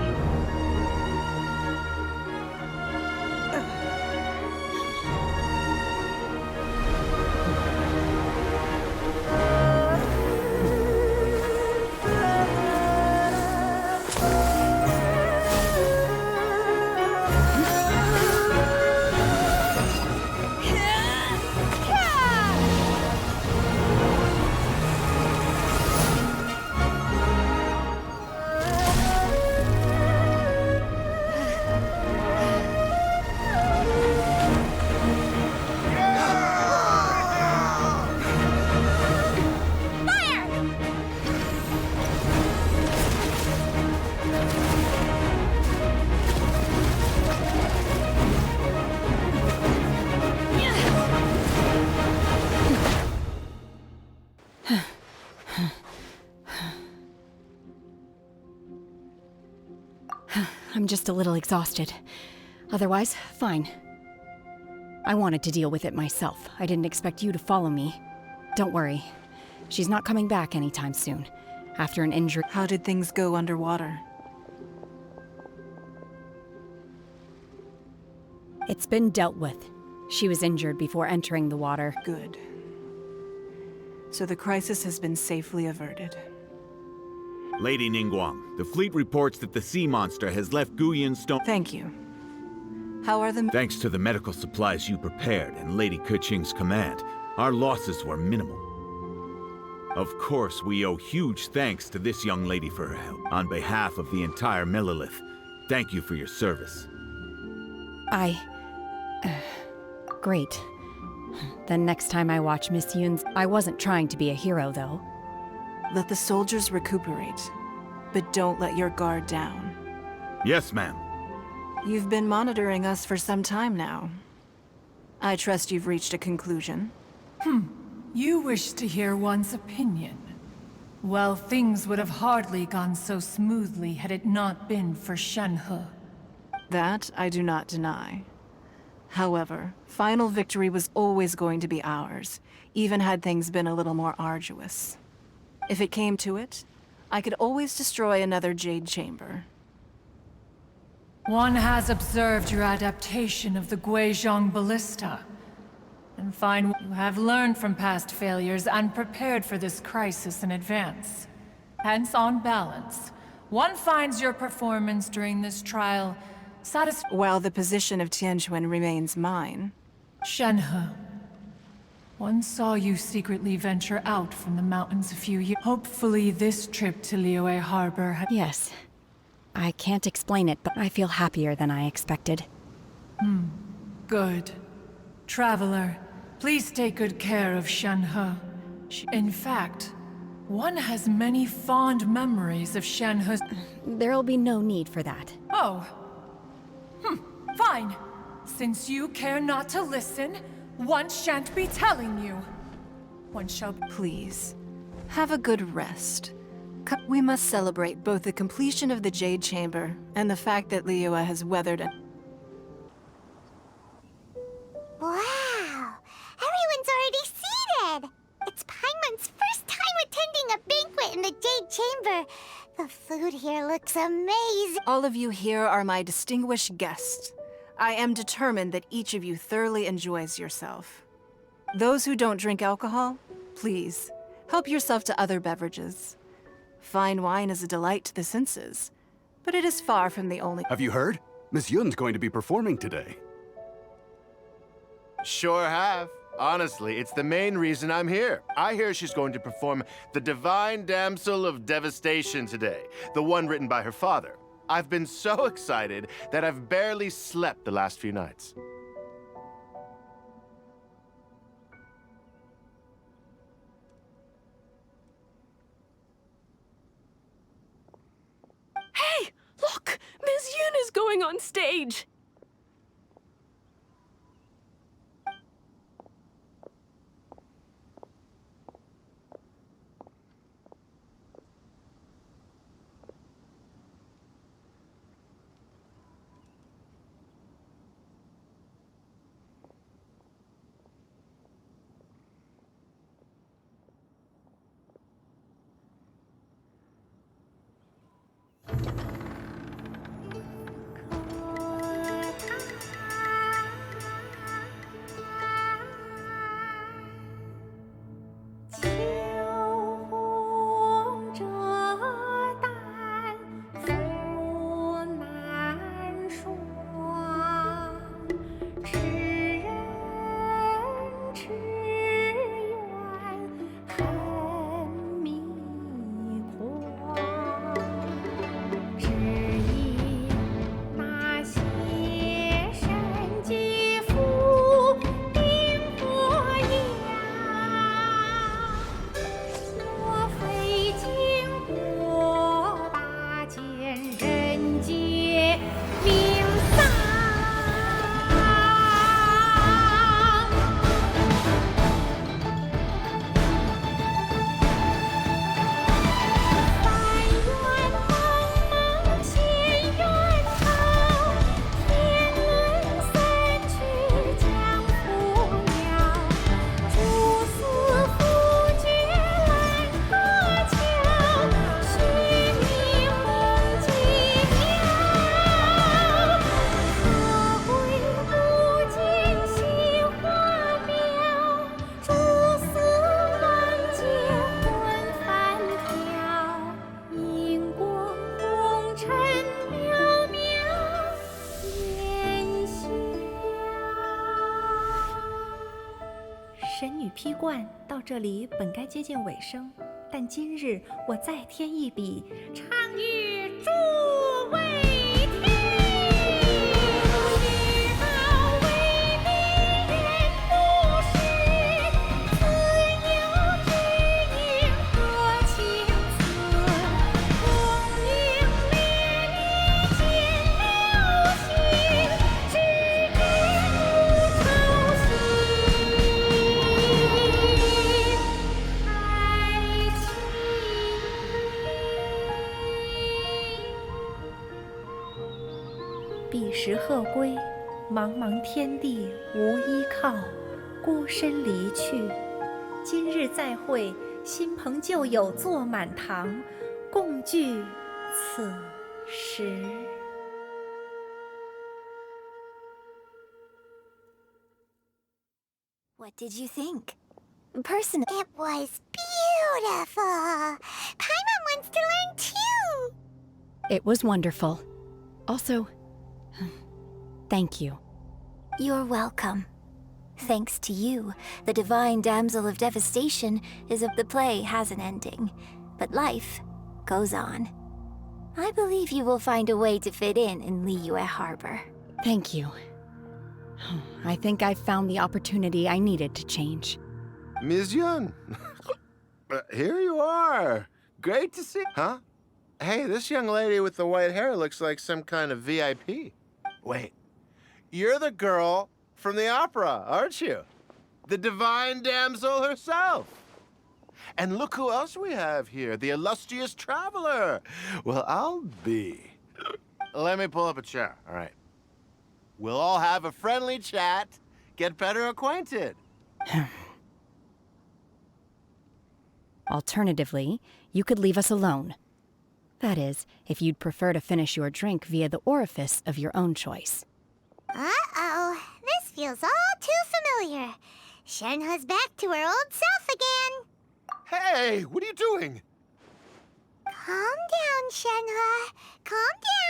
I'm just a little exhausted. Otherwise, fine. I wanted to deal with it myself. I didn't expect you to follow me. Don't worry. She's not coming back anytime soon. After an injury— How did things go underwater? It's been dealt with. She was injured before entering the water. Good. So the crisis has been safely averted. Lady Ningguang, the fleet reports that the sea monster has left Guyan Stone— Thank you. How are the— Thanks to the medical supplies you prepared and Lady Keqing's command, our losses were minimal. Of course, we owe huge thanks to this young lady for her help. On behalf of the entire Millelith, thank you for your service. Great. Then next time I watch Miss Yun's— I wasn't trying to be a hero, though. Let the soldiers recuperate, but don't let your guard down. Yes, ma'am. You've been monitoring us for some time now. I trust you've reached a conclusion. You wish to hear one's opinion. Well, things would have hardly gone so smoothly had it not been for Shenhe. That I do not deny. However, final victory was always going to be ours, even had things been a little more arduous. If it came to it, I could always destroy another Jade Chamber. One has observed your adaptation of the Guizhong ballista, and find you have learned from past failures and prepared for this crisis in advance. Hence, on balance, one finds your performance during this trial while the position of Tianquan remains mine. Shenhe, one saw you secretly venture out from the mountains a few years. Hopefully this trip to Liyue Harbor Yes. I can't explain it, but I feel happier than I expected. Good. Traveler, please take good care of Shenhe. In fact, one has many fond memories of Shenhe's... There'll be no need for that. Oh. Fine. Since you care not to listen, one shan't be telling you. One shall... Please, have a good rest. We must celebrate both the completion of the Jade Chamber and the fact that Liyue has weathered it. Wow! Everyone's already seated! It's Paimon's first time attending a banquet in the Jade Chamber. The food here looks amazing. All of you here are my distinguished guests. I am determined that each of you thoroughly enjoys yourself. Those who don't drink alcohol, please, help yourself to other beverages. Fine wine is a delight to the senses, but it is far from the only... Have you heard? Miss Yun's going to be performing today. Sure have. Honestly, it's the main reason I'm here. I hear she's going to perform the Divine Damsel of Devastation today, the one written by her father. I've been so excited that I've barely slept the last few nights. Hey! Look! Miss Yun is going on stage!批冠到这里本该接近尾声，但今日我再添一笔，唱与诸位听。日后为民人不识，自有知音多情词。功名烈烈见流星，只知无愁心。彼时鹤归，茫茫天地无依靠，孤身离去。今日再会，新朋旧友坐满堂，共聚此时。What did you think? Personally, It was beautiful. Paimon wants to learn too. It was wonderful. Also, thank you. You're welcome. Thanks to you, the divine Damsel of Devastation the play has an ending, but life goes on. I believe you will find a way to fit in Liyue Harbor. Thank you. I think I've found the opportunity I needed to change. Ms. Yun, here you are. Great to see. Huh? Hey, this young lady with the white hair looks like some kind of VIP. Wait, you're the girl from the opera, aren't you? The divine damsel herself. And look who else we have here, the illustrious traveler. Well, I'll be. Let me pull up a chair, all right. We'll all have a friendly chat, get better acquainted. Alternatively, you could leave us alone. That is, if you'd prefer to finish your drink via the orifice of your own choice. Uh-oh, this feels all too familiar. Shenhe's back to her old self again. Hey, what are you doing? Calm down, Shenhe. Calm down.